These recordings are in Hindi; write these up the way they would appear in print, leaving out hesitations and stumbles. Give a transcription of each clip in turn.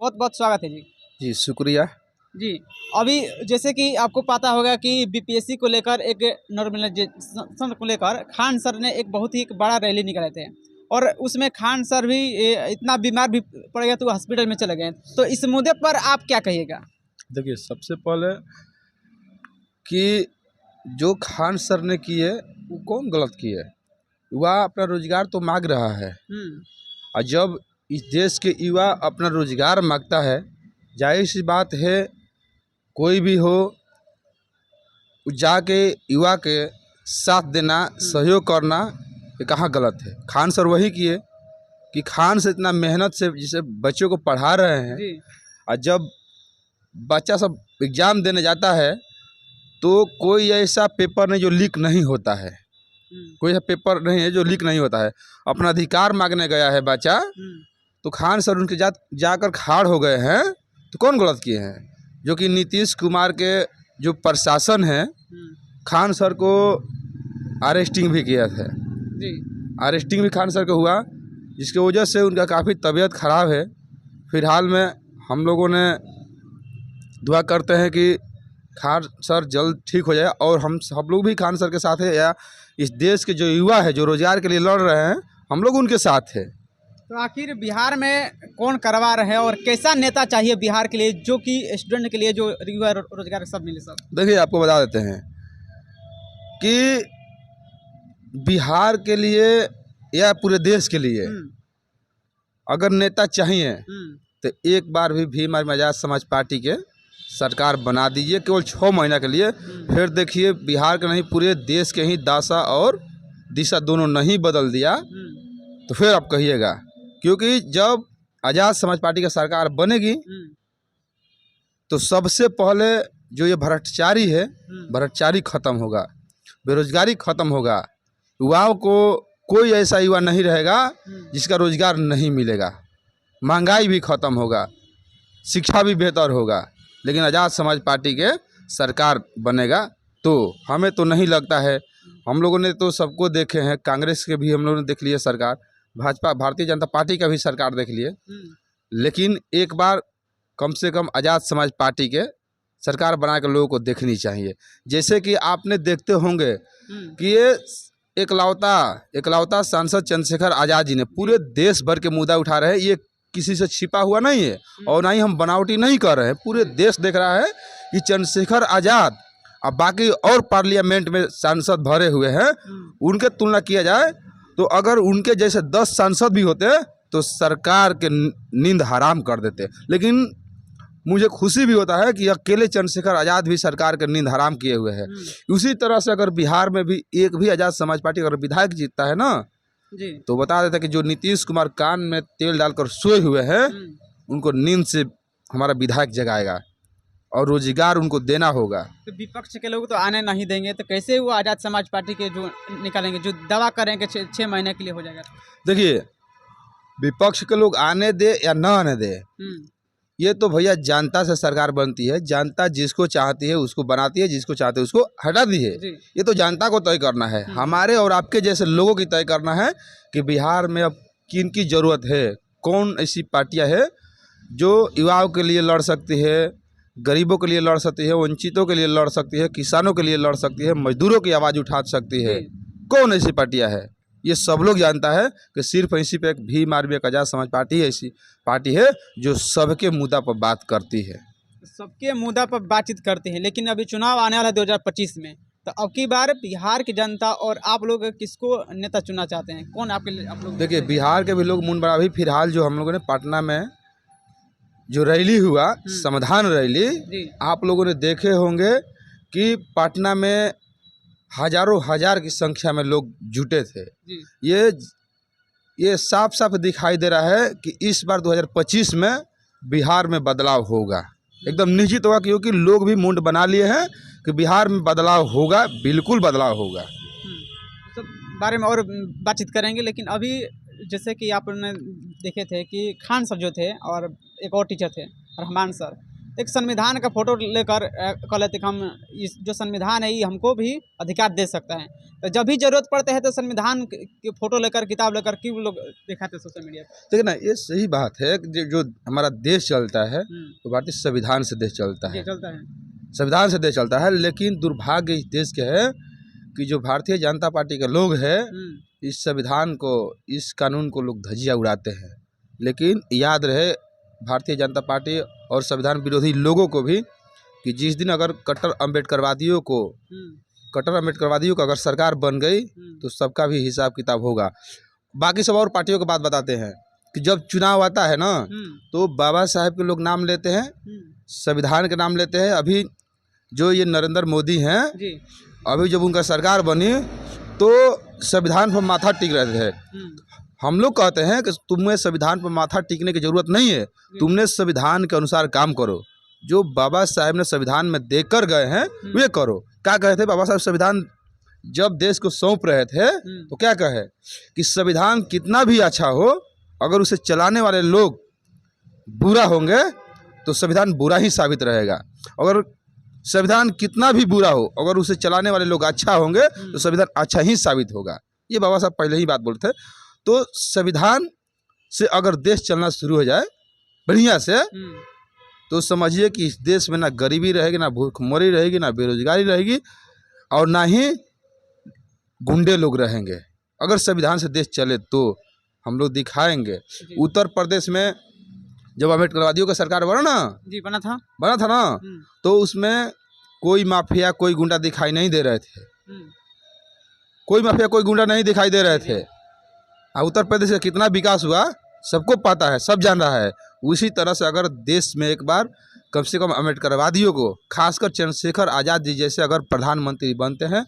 बहुत बहुत स्वागत है जी। जी शुक्रिया। जी, अभी जैसे कि आपको पता होगा कि बीपीएससी को लेकर एक नॉर्मलाइजेशन को लेकर खान सर ने एक बहुत ही बड़ा रैली निकाले थे और उसमें खान सर भी इतना बीमार भी पड़ गया तो वो हॉस्पिटल में चले गए। तो इस मुद्दे पर आप क्या कहिएगा? देखिए, सबसे पहले कि जो खान सर ने किए वो कौन गलत किए। वह अपना रोजगार तो मांग रहा है और जब इस देश के युवा अपना रोजगार मांगता है, जाहिर सी बात है कोई भी हो जाके युवा के साथ देना, सहयोग करना, ये कहाँ गलत है। खान सर वही किए कि खान से इतना मेहनत से जिसे बच्चों को पढ़ा रहे हैं जी। और जब बच्चा सब एग्ज़ाम देने जाता है तो कोई ऐसा पेपर नहीं जो लीक नहीं होता है। कोई ऐसा पेपर नहीं है जो लीक नहीं होता है। अपना अधिकार मांगने गया है बच्चा, तो खान सर उनके जाकर खाड़ हो गए हैं, तो कौन गलत किए हैं? जो कि नीतीश कुमार के जो प्रशासन है, खान सर को अरेस्टिंग भी किया था। अरेस्टिंग भी खान सर को हुआ, जिसकी वजह से उनका काफ़ी तबीयत ख़राब है। फिलहाल में हम लोगों ने दुआ करते हैं कि खान सर जल्द ठीक हो जाए और हम सब लोग भी खान सर के साथ है, या इस देश के जो युवा है जो रोजगार के लिए लड़ रहे हैं, हम लोग उनके साथ है। तो आखिर बिहार में कौन करवा रहे हैं और कैसा नेता चाहिए बिहार के लिए जो कि स्टूडेंट के लिए जो युवा रोजगार सब मिले सब? देखिए, आपको बता देते हैं कि बिहार के लिए या पूरे देश के लिए अगर नेता चाहिए तो एक बार भी भीम आज़ाद समाज पार्टी के सरकार बना दीजिए, केवल 6 महीना के लिए। फिर देखिए, बिहार के नहीं पूरे देश के ही दासा और दिशा दोनों नहीं बदल दिया तो फिर आप कहिएगा। क्योंकि जब आज़ाद समाज पार्टी का सरकार बनेगी तो सबसे पहले जो ये भ्रष्टाचारी है, भ्रष्टाचारी खत्म होगा, बेरोजगारी खत्म होगा, युवाओं को कोई ऐसा युवा नहीं रहेगा जिसका रोजगार नहीं मिलेगा, महंगाई भी खत्म होगा, शिक्षा भी बेहतर होगा। लेकिन आज़ाद समाज पार्टी के सरकार बनेगा तो हमें तो नहीं लगता है। हम लोगों ने तो सबको देखे हैं, कांग्रेस के भी हम लोगों ने देख लिए सरकार, भाजपा भारतीय जनता पार्टी का भी सरकार देख लिए, लेकिन एक बार कम से कम आज़ाद समाज पार्टी के सरकार बना के लोगों को देखनी चाहिए। जैसे कि आपने देखते होंगे कि ये एकलौता सांसद चंद्रशेखर आज़ाद जी ने पूरे देश भर के मुद्दा उठा रहे हैं। ये किसी से छिपा हुआ नहीं है और ना ही हम बनावटी नहीं कर रहे हैं। पूरे देश देख रहा है कि चंद्रशेखर आज़ाद और बाकी और पार्लियामेंट में सांसद भरे हुए हैं, उनके तुलना किया जाए तो अगर उनके जैसे 10 सांसद भी होते तो सरकार के नींद हराम कर देते। लेकिन मुझे खुशी भी होता है कि अकेले चंद्रशेखर आज़ाद भी सरकार के नींद हराम किए हुए हैं। उसी तरह से अगर बिहार में भी एक भी आज़ाद समाज पार्टी अगर विधायक जीतता है ना जी, तो बता देता कि जो नीतीश कुमार कान में तेल डालकर सोए हुए हैं, उनको नींद से हमारा विधायक जगाएगा और रोजगार उनको देना होगा। तो विपक्ष के लोग तो आने नहीं देंगे, तो कैसे वो आज़ाद समाज पार्टी के जो निकालेंगे, जो दावा करेंगे 6 महीने के लिए हो जाएगा? देखिए, विपक्ष के लोग आने दे या न आने दे, ये तो भैया जनता से सरकार बनती है। जनता जिसको चाहती है उसको बनाती है, जिसको चाहती है उसको हटाती है। ये तो जनता को तय करना है, हमारे और आपके जैसे लोगों की तय करना है कि बिहार में अब किन की ज़रूरत है, कौन ऐसी पार्टियां है जो युवाओं के लिए लड़ सकती है, गरीबों के लिए लड़ सकती है, वंचितों के लिए लड़ सकती है, किसानों के लिए लड़ सकती है, मजदूरों की आवाज़ उठा सकती है। कौन ऐसी पार्टियाँ है? ये सब लोग जानता है कि सिर्फ इसी पे एक भीम आर्मी एक आज़ाद समाज पार्टी है, ऐसी पार्टी है जो सबके मुद्दा पर बात करती है, सबके मुद्दा पर बातचीत करती है। लेकिन अभी चुनाव आने वाला है 2025 में, तो अब की बार बिहार की जनता और आप लोग किसको नेता चुनना चाहते हैं? कौन आपके लिए आप लोग? देखिए, बिहार के भी लोग मुन बड़ा। अभी फिलहाल जो हम लोगों ने पटना में जो रैली हुआ, समाधान रैली, आप लोगों ने देखे होंगे कि पटना में हजारों हजार की संख्या में लोग जुटे थे। ये साफ साफ दिखाई दे रहा है कि इस बार 2025 में बिहार में बदलाव होगा, एकदम निश्चित होगा, क्योंकि लोग भी मुंड बना लिए हैं कि बिहार में बदलाव होगा, बिल्कुल बदलाव होगा। सब बारे में और बातचीत करेंगे, लेकिन अभी जैसे कि आपने देखे थे कि खान सर जो थे और एक और टीचर थे रहमान सर, एक संविधान का फोटो लेकर कह लेते कि हम इस जो संविधान है ये हमको भी अधिकार दे सकता है। तो जब भी जरूरत पड़ते हैं तो संविधान की फोटो लेकर किताब लेकर क्यों लोग दिखाते हैं सोशल मीडिया पर। देखिए ना, ये सही बात है कि जो हमारा देश चलता है तो भारतीय संविधान से देश चलता है, संविधान से देश चलता है। लेकिन दुर्भाग्य इस देश के है कि जो भारतीय जनता पार्टी के लोग हैं इस संविधान को, इस कानून को लोग धज्जियां उड़ाते हैं। लेकिन याद रहे भारतीय जनता पार्टी और संविधान विरोधी लोगों को भी कि जिस दिन अगर कट्टर अम्बेडकरवादियों को अगर सरकार बन गई तो सबका भी हिसाब किताब होगा। बाकी सब और पार्टियों की बात बताते हैं कि जब चुनाव आता है ना तो बाबा साहेब के लोग नाम लेते हैं, संविधान के नाम लेते हैं। अभी जो ये नरेंद्र मोदी हैं, अभी जब उनका सरकार बनी तो संविधान पर माथा टिक रहे थे। हम लोग कहते हैं कि तुम्हें संविधान पर माथा टिकने की जरूरत नहीं है, तुमने संविधान के अनुसार काम करो। जो बाबा साहेब ने संविधान में देकर गए हैं वे करो। क्या कहे थे बाबा साहब संविधान जब देश को सौंप रहे थे तो क्या कहे कि संविधान कितना भी अच्छा हो अगर उसे चलाने वाले लोग बुरा होंगे तो संविधान बुरा ही साबित रहेगा। अगर संविधान कितना भी बुरा हो अगर उसे चलाने वाले लोग अच्छा होंगे तो संविधान अच्छा ही साबित होगा। ये बाबा साहब पहले ही बात बोलते थे। तो संविधान से अगर देश चलना शुरू हो जाए बढ़िया से तो समझिए कि इस देश में ना गरीबी रहेगी, ना भूखमरी रहेगी, ना बेरोजगारी रहेगी और ना ही गुंडे लोग रहेंगे। अगर संविधान से देश चले तो हम लोग दिखाएंगे। उत्तर प्रदेश में जब अम्बेडकरवादियों का सरकार बना था ना तो उसमें कोई माफिया कोई गुंडा दिखाई नहीं दे रहे थे, कोई माफिया कोई गुंडा नहीं दिखाई दे रहे थे। उत्तर प्रदेश का कितना विकास हुआ सबको पता है, सब जान रहा है। उसी तरह से अगर देश में एक बार कम से कम अम्बेडकरवादियों को, खासकर चंद्रशेखर आज़ाद जी जैसे अगर प्रधानमंत्री बनते हैं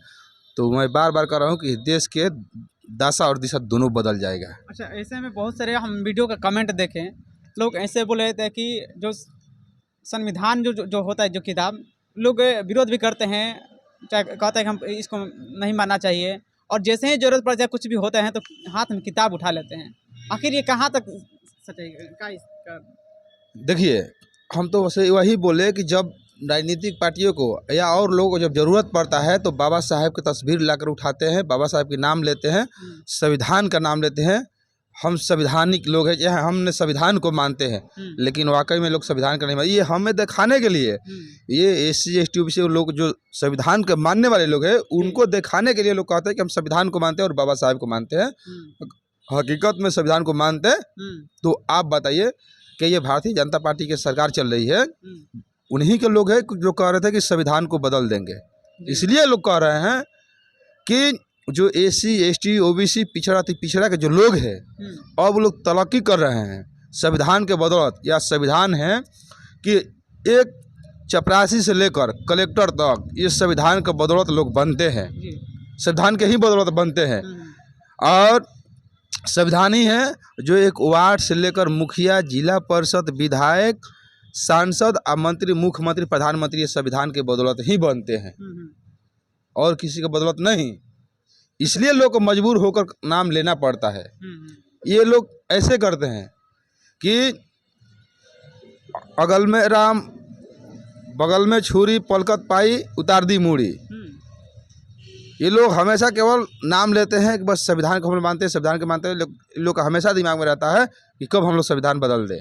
तो मैं बार बार कह रहा हूँ कि देश के दशा और दिशा दोनों बदल जाएगा। अच्छा, ऐसे में बहुत सारे हम वीडियो का कमेंट देखें, लोग ऐसे बोल रहे थे कि जो संविधान जो होता है जो किताब, लोग विरोध भी करते हैं, चाहे कहते हैं कि हम इसको नहीं मानना चाहिए और जैसे ही जरूरत पड़ जाए कुछ भी होता है तो हाथ में किताब उठा लेते हैं। आखिर ये कहाँ तक सच्चाई का? देखिए, हम तो वही बोले कि जब राजनीतिक पार्टियों को या और लोगों को जब ज़रूरत पड़ता है तो बाबा साहेब की तस्वीर लाकर उठाते हैं, बाबा साहेब के नाम लेते हैं, संविधान का नाम लेते हैं। हम संवैधानिक लोग हैं, यह हमने संविधान को मानते हैं, लेकिन वाकई में लोग संविधान का नहीं मानते। ये हमें दिखाने के लिए, ये SC ST OBC लोग जो संविधान के मानने वाले लोग हैं उनको दिखाने के लिए लोग कहते हैं कि हम संविधान को मानते हैं और बाबा साहेब को मानते हैं। हकीकत में संविधान को मानते हैं तो आप बताइए कि ये भारतीय जनता पार्टी की सरकार चल रही है, उन्हीं के लोग हैं जो कह रहे थे कि संविधान को बदल देंगे। इसलिए लोग कह रहे हैं कि जो SC ST OBC पिछड़ा के जो लोग हैं अब लोग तरक्की कर रहे हैं संविधान के बदौलत। या संविधान है कि एक चपरासी से लेकर कलेक्टर तक ये संविधान के बदौलत लोग बनते हैं, संविधान के ही बदौलत बनते हैं। और संविधान ही है जो एक वार्ड से लेकर मुखिया, जिला परिषद, विधायक, सांसद, मंत्री, मुख्यमंत्री, प्रधानमंत्री ये संविधान के बदौलत ही बनते हैं और किसी के बदौलत नहीं। इसलिए लोग को मजबूर होकर नाम लेना पड़ता है। ये लोग ऐसे करते हैं कि अगल में राम बगल में छुरी, पलकत पाई उतार दी मूड़ी। ये लोग हमेशा केवल नाम लेते हैं कि बस संविधान को हम मानते हैं, संविधान को मानते हैं। लोग का हमेशा दिमाग में रहता है कि कब हम लोग संविधान बदल दें,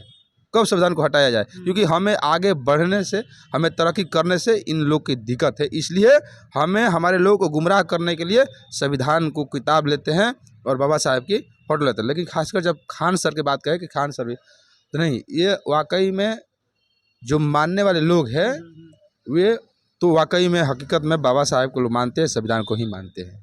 कब संविधान को हटाया जाए, क्योंकि हमें आगे बढ़ने से, हमें तरक्की करने से इन लोग की दिक्कत है। इसलिए हमें हमारे लोगों को गुमराह करने के लिए संविधान को किताब लेते हैं और बाबा साहेब की फोटो लेते हैं। लेकिन खासकर जब खान सर की बात करें कि खान सर भी तो नहीं, ये वाकई में जो मानने वाले लोग हैं वे तो वाकई में हकीकत में बाबा साहेब को लोग मानते हैं, संविधान को ही मानते हैं।